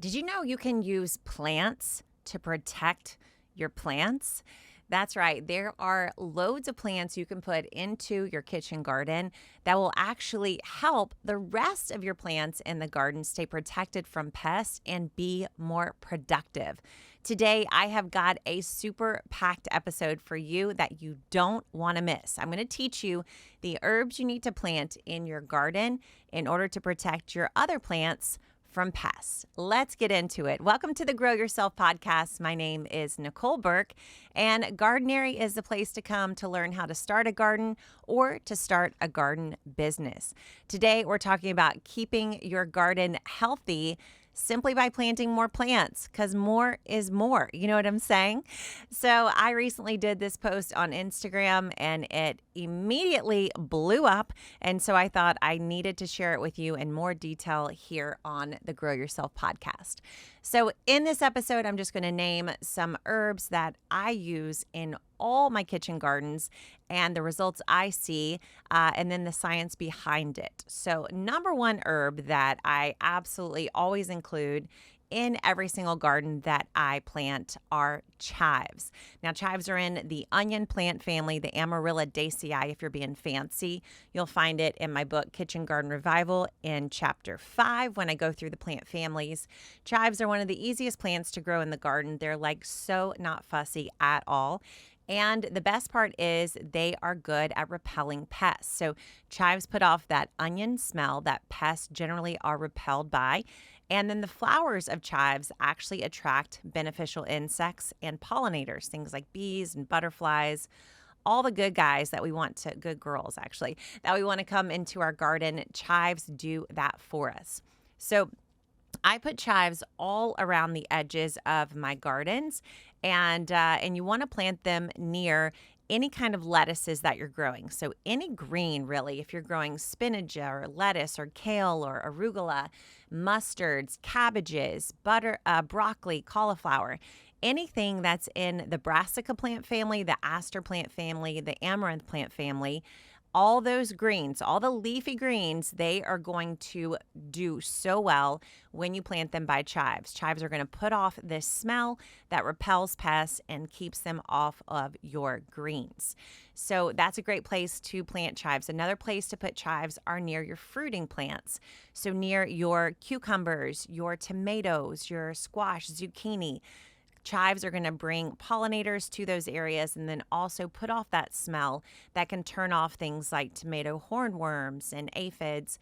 Did you know you can use plants to protect your plants? That's right. There are loads of plants you can put into your kitchen garden that will actually help the rest of your plants in the garden stay protected from pests and be more productive. Today, I have got a super packed episode for you that you don't want to miss. I'm going to teach you the herbs you need to plant in your garden in order to protect your other plants from pests. Let's get into it. Welcome to the Grow Yourself podcast. My name is Nicole Burke, and Gardenary is the place to come to learn how to start a garden or to start a garden business. Today, we're talking about keeping your garden healthy simply by planting more plants, because more is more. You know what I'm saying? So I recently did this post on Instagram and it immediately blew up. And so I thought I needed to share it with you in more detail here on the Grow Yourself podcast. So in this episode, I'm just going to name some herbs that I use in all my kitchen gardens and the results I see, and then the science behind it. So number one herb that I absolutely always include in every single garden that I plant are chives. Now, chives are in the onion plant family, the Amaryllidaceae, if you're being fancy. You'll find it in my book, Kitchen Garden Revival, in chapter 5 when I go through the plant families. Chives are one of the easiest plants to grow in the garden. They're like so not fussy at all. And the best part is they are good at repelling pests. So chives put off that onion smell that pests generally are repelled by. And then the flowers of chives actually attract beneficial insects and pollinators, things like bees and butterflies, all the good guys that we want to, good girls actually, that we want to come into our garden. Chives do that for us. So I put chives all around the edges of my gardens, and you want to plant them near any kind of lettuces that you're growing. So any green, really, if you're growing spinach or lettuce or kale or arugula, mustards, cabbages, broccoli, cauliflower, anything that's in the brassica plant family, the aster plant family, the amaranth plant family. All those greens, all the leafy greens, they are going to do so well when you plant them by chives. Chives are going to put off this smell that repels pests and keeps them off of your greens. So that's a great place to plant chives. Another place to put chives are near your fruiting plants. So near your cucumbers, your tomatoes, your squash, zucchini. Chives are going to bring pollinators to those areas and then also put off that smell that can turn off things like tomato hornworms and aphids,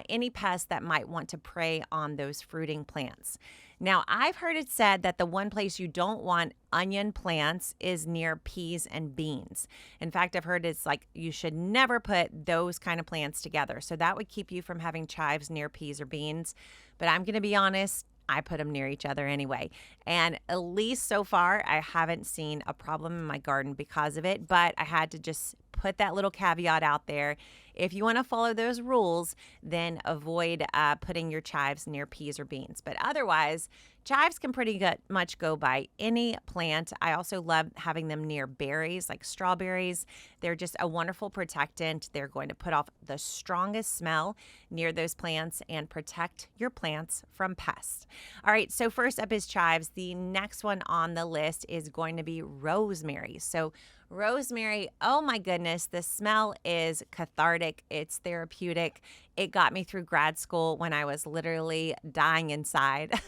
any pests that might want to prey on those fruiting plants. Now, I've heard it said that the one place you don't want onion plants is near peas and beans. In fact, I've heard it's like you should never put those kind of plants together. So that would keep you from having chives near peas or beans. But I'm going to be honest, I put them near each other anyway. And at least so far, I haven't seen a problem in my garden because of it, but I had to just put that little caveat out there. If you want to follow those rules, then avoid putting your chives near peas or beans. But otherwise, chives can pretty much go by any plant. I also love having them near berries like strawberries. They're just a wonderful protectant. They're going to put off the strongest smell near those plants and protect your plants from pests. All right, so first up is chives. The next one on the list is going to be rosemary. So rosemary, oh my goodness, the smell is cathartic. It's therapeutic. It got me through grad school when I was literally dying inside.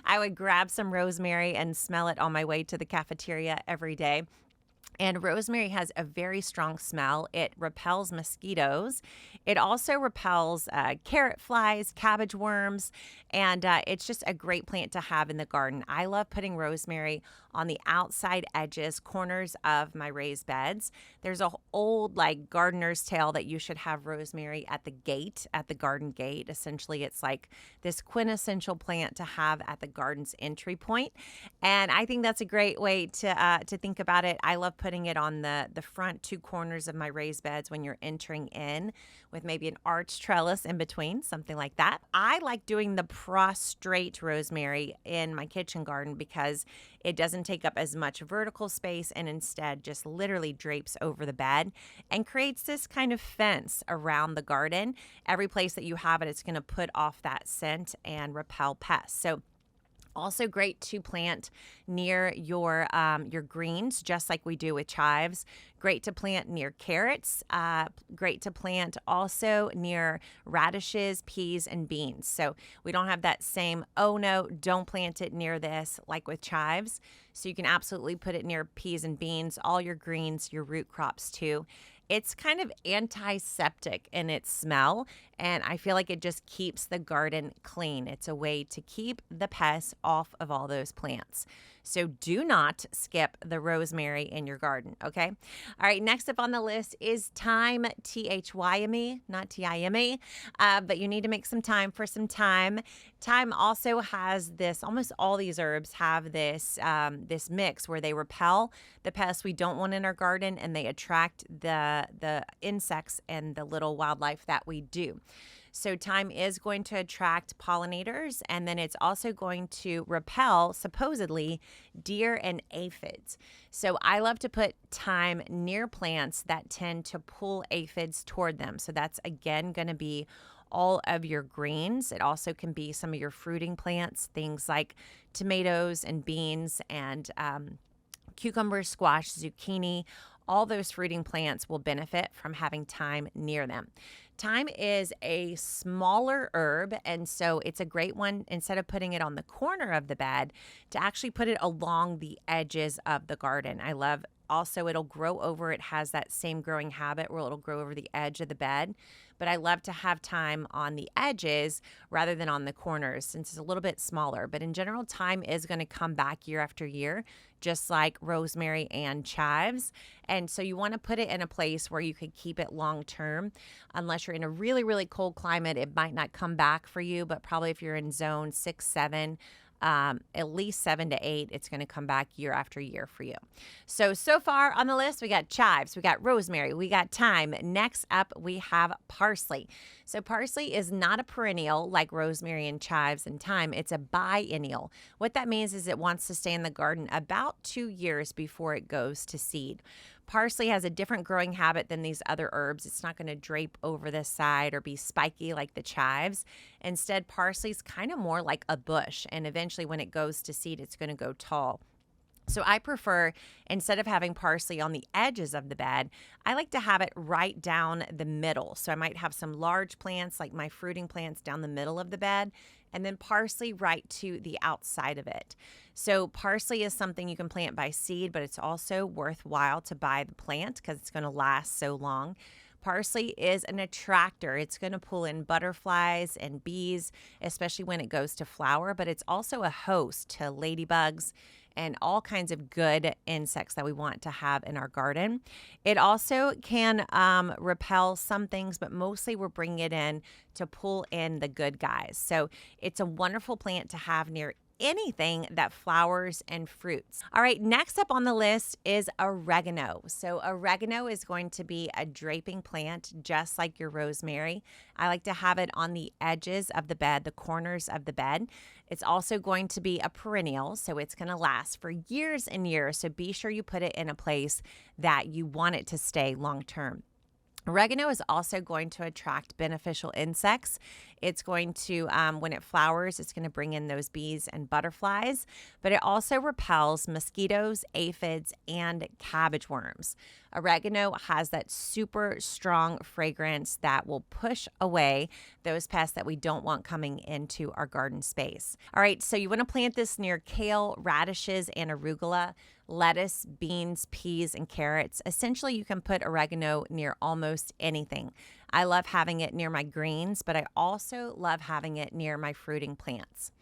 I would grab some rosemary and smell it on my way to the cafeteria every day. And rosemary has a very strong smell. It repels mosquitoes. It also repels carrot flies, cabbage worms, and it's just a great plant to have in the garden. I love putting rosemary on the outside edges, corners of my raised beds. There's an old like gardener's tale that you should have rosemary at the gate, at the garden gate. Essentially, it's like this quintessential plant to have at the garden's entry point. And I think that's a great way to think about it. I love putting it on the front two corners of my raised beds when you're entering in with maybe an arched trellis in between, something like that. I like doing the prostrate rosemary in my kitchen garden because it doesn't take up as much vertical space and instead just literally drapes over the bed and creates this kind of fence around the garden. Every place that you have it, it's going to put off that scent and repel pests. So Also great to plant near your greens, just like we do with chives. Great to plant near carrots. Great to plant also near radishes, peas, and beans. So we don't have that same, oh no, don't plant it near this, like with chives. So you can absolutely put it near peas and beans, all your greens, your root crops too. It's kind of antiseptic in its smell, and I feel like it just keeps the garden clean. It's a way to keep the pests off of all those plants. So do not skip the rosemary in your garden, okay? All right, next up on the list is thyme, T-H-Y-M-E, not T-I-M-E, but you need to make some time for some thyme. Thyme also has this, almost all these herbs have this, this mix where they repel the pests we don't want in our garden, and they attract the insects and the little wildlife that we do. So thyme is going to attract pollinators, and then it's also going to repel, supposedly, deer and aphids. So I love to put thyme near plants that tend to pull aphids toward them. So that's, again, going to be all of your greens. It also can be some of your fruiting plants, things like tomatoes and beans and cucumbers, squash, zucchini. All those fruiting plants will benefit from having thyme near them. Thyme is a smaller herb, and so it's a great one, instead of putting it on the corner of the bed, to actually put it along the edges of the garden. I love also, it'll grow over, it has that same growing habit where it'll grow over the edge of the bed. But I love to have thyme on the edges rather than on the corners, since it's a little bit smaller. But in general, thyme is going to come back year after year, just like rosemary and chives. And so you want to put it in a place where you could keep it long term. Unless you're in a really, really cold climate, it might not come back for you. But probably if you're in zone 6, 7, at least 7 to 8, it's going to come back year after year for you. So far on the list, we got chives, we got rosemary, we got thyme. Next up, we have parsley. So parsley is not a perennial like rosemary and chives and thyme. It's a biennial. What that means is it wants to stay in the garden about 2 years before it goes to seed. Parsley has a different growing habit than these other herbs. It's not going to drape over the side or be spiky like the chives. Instead, parsley's kind of more like a bush, and eventually when it goes to seed, it's going to go tall. So I prefer, instead of having parsley on the edges of the bed, I like to have it right down the middle. So I might have some large plants, like my fruiting plants, down the middle of the bed, and then parsley right to the outside of it. So parsley is something you can plant by seed, but it's also worthwhile to buy the plant because it's going to last so long. Parsley is an attractor. It's going to pull in butterflies and bees, especially when it goes to flower, but it's also a host to ladybugs and all kinds of good insects that we want to have in our garden. It also can repel some things, but mostly we're bringing it in to pull in the good guys. So it's a wonderful plant to have near anything that flowers and fruits. All right, next up on the list is oregano. So oregano is going to be a draping plant just like your rosemary. I like to have it on the edges of the bed, the corners of the bed. It's also going to be a perennial, so it's going to last for years and years. So be sure you put it in a place that you want it to stay long term. Oregano is also going to attract beneficial insects. It's going to, when it flowers, it's going to bring in those bees and butterflies, but it also repels mosquitoes, aphids, and cabbage worms. Oregano has that super strong fragrance that will push away those pests that we don't want coming into our garden space. All right, so you want to plant this near kale, radishes, and arugula, lettuce, beans, peas, and carrots. Essentially, you can put oregano near almost anything. I love having it near my greens, but I also love having it near my fruiting plants.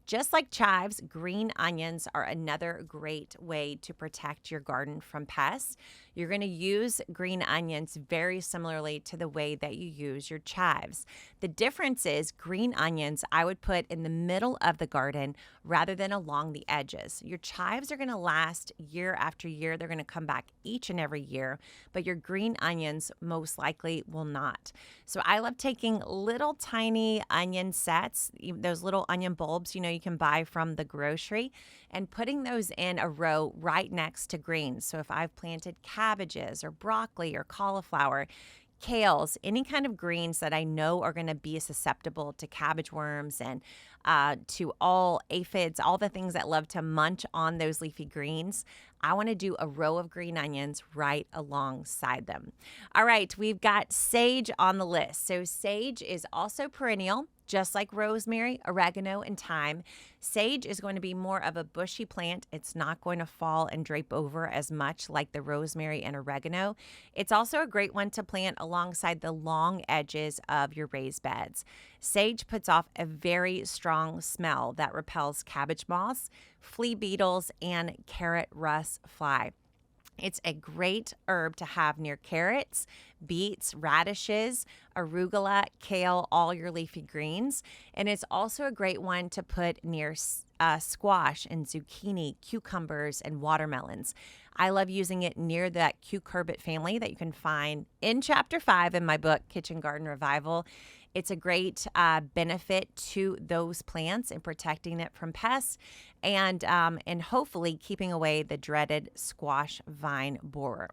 Just like chives, green onions are another great way to protect your garden from pests. You're going to use green onions very similarly to the way that you use your chives. The difference is green onions I would put in the middle of the garden rather than along the edges. Your chives are going to last year after year. They're going to come back each and every year, but your green onions most likely will not. So I love taking little tiny onion sets, those little onion bulbs, you can buy from the grocery, and putting those in a row right next to greens. So if I've planted cabbages or broccoli or cauliflower, kales, any kind of greens that I know are going to be susceptible to cabbage worms and to all aphids, all the things that love to munch on those leafy greens. I want to do a row of green onions right alongside them. All right, we've got sage on the list. So sage is also perennial, just like rosemary, oregano, and thyme. Sage is going to be more of a bushy plant. It's not going to fall and drape over as much like the rosemary and oregano. It's also a great one to plant alongside the long edges of your raised beds. Sage puts off a very strong smell that repels cabbage moths, flea beetles, and carrot rust fly. It's a great herb to have near carrots, beets, radishes, arugula, kale, all your leafy greens. And it's also a great one to put near squash and zucchini, cucumbers, and watermelons. I love using it near that cucurbit family that you can find in Chapter 5 in my book, Kitchen Garden Revival. It's a great benefit to those plants in protecting it from pests and hopefully keeping away the dreaded squash vine borer.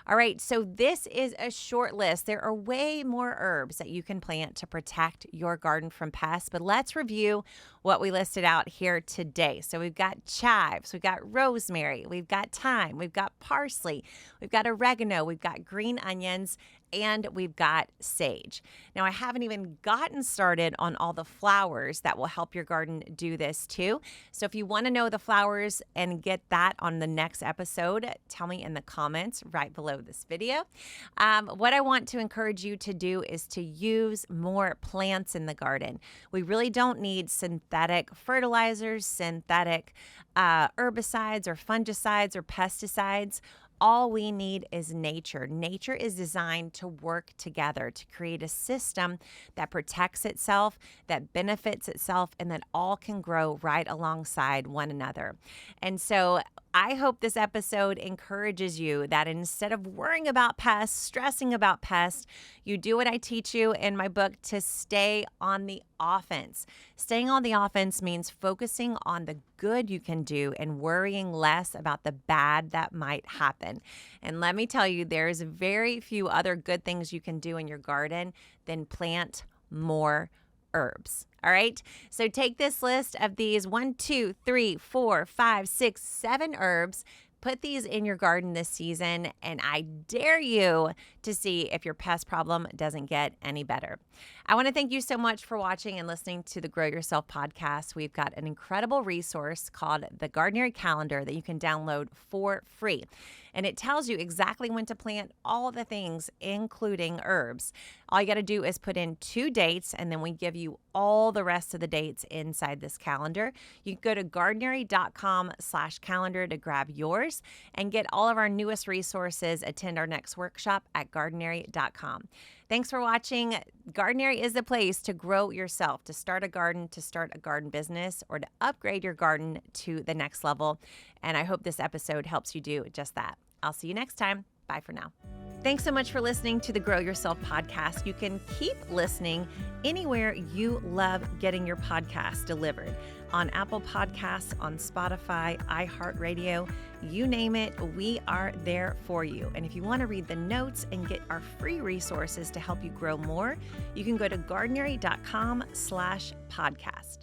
All right, so this is a short list. There are way more herbs that you can plant to protect your garden from pests, but let's review what we listed out here today. So we've got chives, we've got rosemary, we've got thyme, we've got parsley, we've got oregano, we've got green onions, and we've got sage. Now, I haven't even gotten started on all the flowers that will help your garden do this too. So if you want to know the flowers and get that on the next episode, tell me in the comments right below this video. What I want to encourage you to do is to use more plants in the garden. We really don't need synthetic fertilizers, synthetic herbicides or fungicides or pesticides. All we need is nature. Nature is designed to work together to create a system that protects itself, that benefits itself, and that all can grow right alongside one another. And so I hope this episode encourages you that instead of worrying about pests, stressing about pests, you do what I teach you in my book to stay on the offense. Staying on the offense means focusing on the good you can do and worrying less about the bad that might happen. And let me tell you, there's very few other good things you can do in your garden than plant more herbs. All right. So take this list of these 1, 2, 3, 4, 5, 6, 7 herbs. Put these in your garden this season, and I dare you to see if your pest problem doesn't get any better. I want to thank you so much for watching and listening to the Grow Yourself podcast. We've got an incredible resource called the Gardenary Calendar that you can download for free. And it tells you exactly when to plant all the things, including herbs. All you got to do is put in 2 dates, and then we give you all the rest of the dates inside this calendar. You can go to gardenary.com/calendar to grab yours and get all of our newest resources. Attend our next workshop at gardenary.com. Thanks for watching. Gardenary is the place to grow yourself, to start a garden business, or to upgrade your garden to the next level. And I hope this episode helps you do just that. I'll see you next time. Bye for now. Thanks so much for listening to the Grow Yourself podcast. You can keep listening anywhere you love getting your podcast delivered. On Apple Podcasts, on Spotify, iHeartRadio, you name it, we are there for you. And if you want to read the notes and get our free resources to help you grow more, you can go to gardenary.com/podcast.